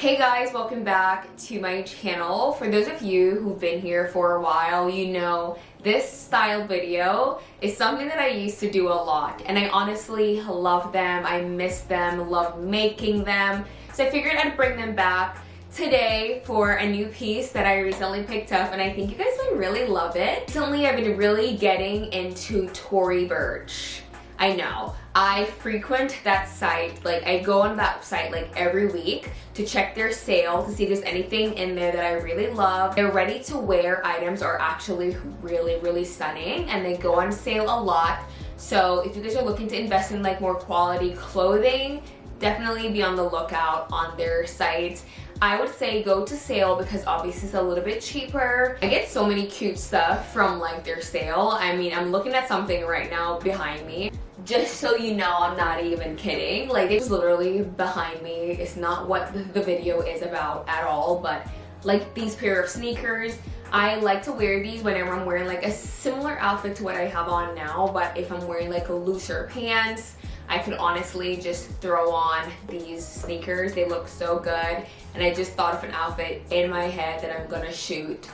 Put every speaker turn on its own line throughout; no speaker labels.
Hey guys, welcome back to my channel. For those of you who've been here for a while, you know this style video is something that I used to do a lot, and I honestly love them. I miss them, love making them. So I figured I'd bring them back today for a new piece that I recently picked up, and I think you guys would really love it. Recently, I've been really getting into Tory Burch. I know, I frequent that site. Like, I go on that site like every week to check their sale to see if there's anything in there that I really love. Their ready to wear items are actually really stunning, and they go on sale a lot. So if you guys are looking to invest in like more quality clothing, definitely be on the lookout on their site. I would say go to sale because obviously it's a little bit cheaper. I get so many cute stuff from like their sale. I mean, I'm looking at something right now behind me. Just so you know, I'm not even kidding. Like, it's literally behind me. It's not what the video is about at all, but like these pair of sneakers, I like to wear these whenever I'm wearing like a similar outfit to what I have on now, but if I'm wearing like a looser pants, I could honestly just throw on these sneakers. They look so good, and I just thought of an outfit in my head that I'm gonna shoot.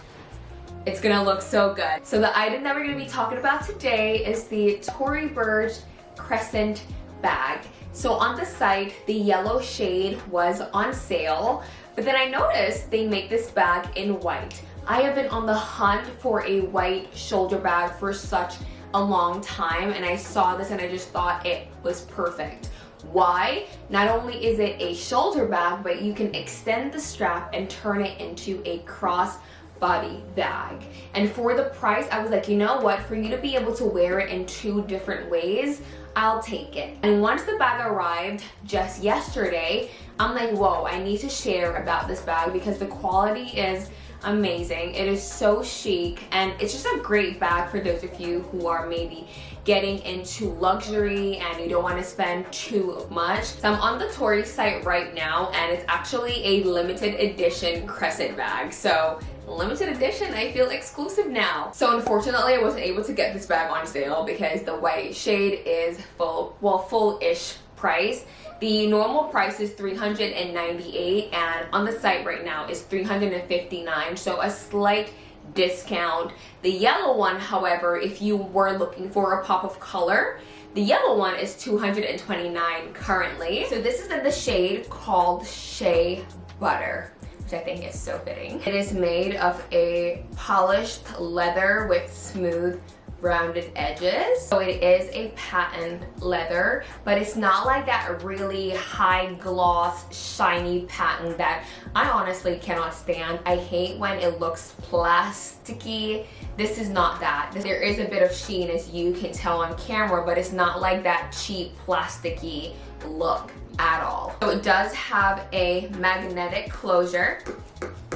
It's gonna look so good. So the item that we're gonna be talking about today is the Tory Burch Crescent bag. So on the site, the yellow shade was on sale, but then I noticed they make this bag in white. I have been on the hunt for a white shoulder bag for such a long time, and I saw this and I just thought it was perfect. Why? Not only is it a shoulder bag, but you can extend the strap and turn it into a cross-body bag. And for the price, I was like, you know what? For you to be able to wear it in two different ways, I'll take it. And once the bag arrived just yesterday, I'm like, whoa, I need to share about this bag because the quality is amazing. It is so chic, and it's just a great bag for those of you who are maybe getting into luxury and you don't want to spend too much. So I'm on the Tory site right now, and it's actually a limited edition Crescent bag. So limited edition, I feel exclusive now. So unfortunately, I wasn't able to get this bag on sale because the white shade is full-ish price. The normal price is $398, and on the site right now is $359, so a slight discount. The yellow one, however, if you were looking for a pop of color, the yellow one is $229 currently. So this is in the shade called Shea Butter, which I think is so fitting. It is made of a polished leather with smooth rounded edges. So it is a patent leather, but it's not like that really high gloss shiny patent that I honestly cannot stand. I hate when it looks plasticky. This is not that. There is a bit of sheen, as you can tell on camera, but it's not like that cheap plasticky look at all. So it does have a magnetic closure.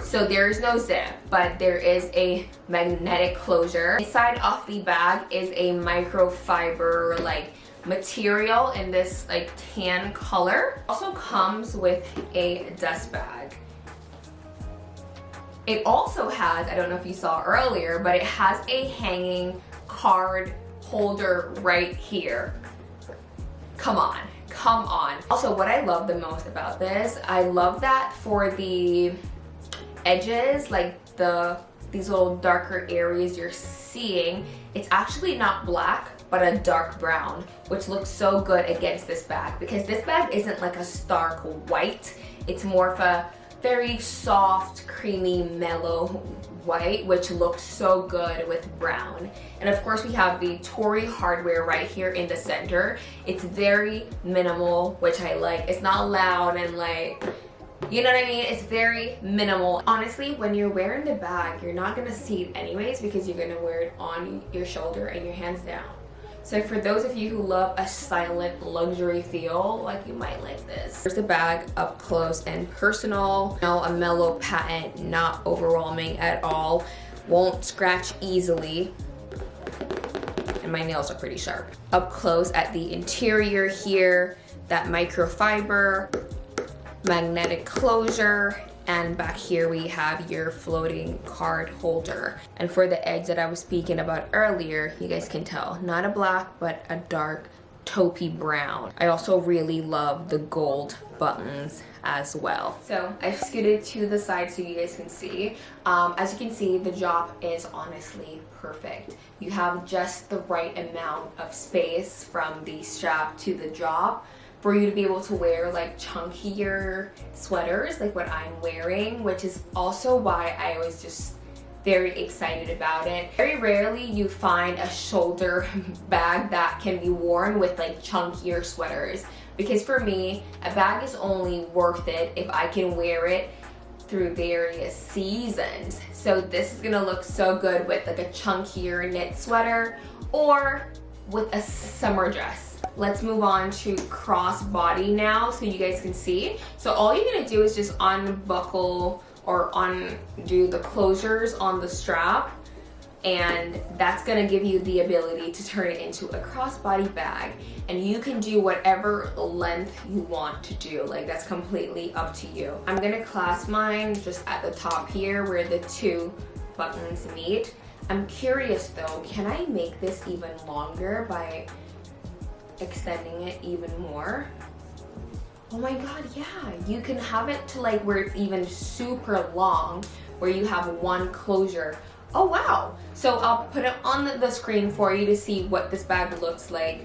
So there is no zip, but there is a magnetic closure. Inside of the bag is a microfiber like material in this like tan color. Also comes with a dust bag. It also has, I don't know if you saw earlier, but it has a hanging card holder right here. Come on. Come on. Also, what I love the most about this, I love that for the edges, like these little darker areas you're seeing, it's actually not black but a dark brown, which looks so good against this bag because this bag isn't like a stark white. It's more of a very soft, creamy, mellow white, which looks so good with brown. And of course we have the Tory hardware right here in the center. It's very minimal, which I like. It's not loud and like, you know what I mean? It's very minimal. Honestly, when you're wearing the bag, you're not gonna see it anyways because you're gonna wear it on your shoulder and your hands down. So for those of you who love a silent luxury feel, like you might like this. Here's the bag up close and personal. Now a mellow patent, not overwhelming at all. Won't scratch easily. And my nails are pretty sharp. Up close at the interior here, that microfiber, magnetic closure, and back here we have your floating card holder. And for the edge that I was speaking about earlier, you guys can tell, not a black but a dark taupey brown. I also really love the gold buttons as well. So I've scooted to the side so you guys can see. As you can see, the drop is honestly perfect. You have just the right amount of space from the strap to the drop for you to be able to wear like chunkier sweaters like what I'm wearing, which is also why I was just very excited about it. Very rarely you find a shoulder bag that can be worn with like chunkier sweaters, because for me, a bag is only worth it if I can wear it through various seasons. So this is gonna look so good with like a chunkier knit sweater or with a summer dress. Let's move on to crossbody now so you guys can see. So all you're gonna do is just unbuckle or undo the closures on the strap, and that's gonna give you the ability to turn it into a crossbody bag, and you can do whatever length you want to do. Like, that's completely up to you. I'm gonna clasp mine just at the top here where the two buttons meet. I'm curious though, can I make this even longer by extending it even more? Oh my god, yeah, you can have it to like where it's even super long, where you have one closure. Oh wow. So I'll put it on the screen for you to see what this bag looks like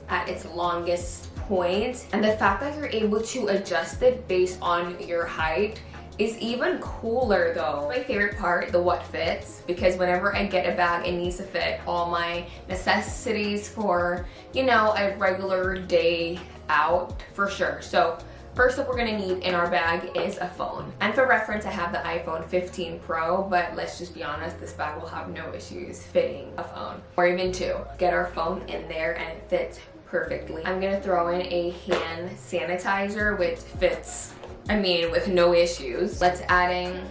at its longest point. And the fact that you're able to adjust it based on your height is even cooler though. My favorite part, the what fits, because whenever I get a bag, it needs to fit all my necessities for, you know, a regular day out for sure. So first up we're gonna need in our bag is a phone. And for reference, I have the iPhone 15 Pro, but let's just be honest, this bag will have no issues fitting a phone, or even two. Get our phone in there and it fits perfectly. I'm gonna throw in a hand sanitizer, which fits, I mean, with no issues. Let's add in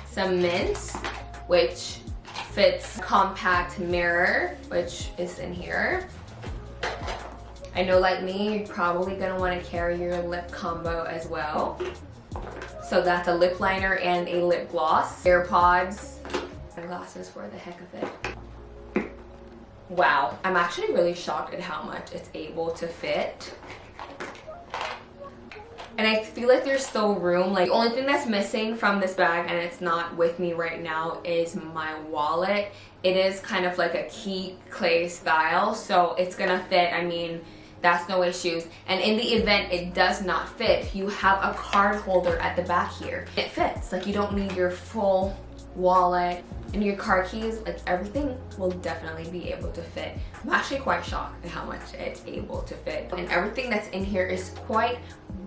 some mints, which fits compact mirror, which is in here. I know, like me, you're probably gonna wanna carry your lip combo as well. So that's a lip liner and a lip gloss. AirPods, sunglasses for the heck of it. Wow, I'm actually really shocked at how much it's able to fit. And I feel like there's still room. Like, the only thing that's missing from this bag, and it's not with me right now, is my wallet. It is kind of like a key clay style, so it's gonna fit. I mean, that's no issues. And in the event it does not fit, you have a card holder at the back here. It fits. Like, you don't need your full wallet and your car keys. Like, everything will definitely be able to fit. I'm actually quite shocked at how much it's able to fit. And everything that's in here is quite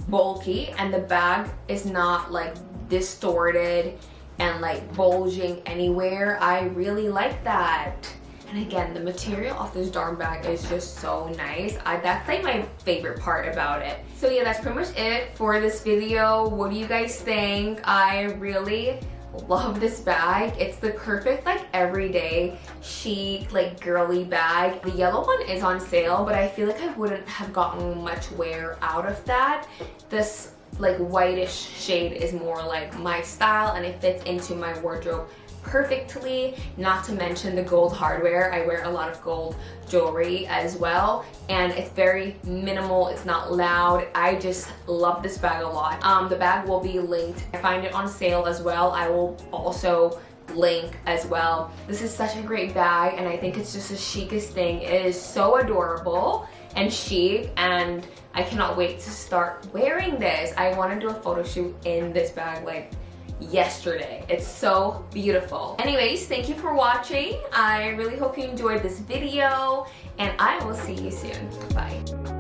bulky, and the bag is not like distorted and like bulging anywhere. I really like that. And again, the material of this darn bag is just so nice. That's like my favorite part about it. So yeah, that's pretty much it for this video. What do you guys think? I really love this bag. It's the perfect like everyday chic like girly bag. The yellow one is on sale, but I feel like I wouldn't have gotten much wear out of that. This like whitish shade is more like my style, and it fits into my wardrobe perfectly. Not to mention the gold hardware. I wear a lot of gold jewelry as well, and it's very minimal. It's not loud. I just love this bag a lot. The bag will be linked. I find it on sale as well. I will also link as well. This is such a great bag, and I think it's just the chicest thing. It is so adorable and chic, and I cannot wait to start wearing this. I want to do a photo shoot in this bag like yesterday. It's so beautiful. Anyways, thank you for watching. I really hope you enjoyed this video, and I will see you soon. Bye.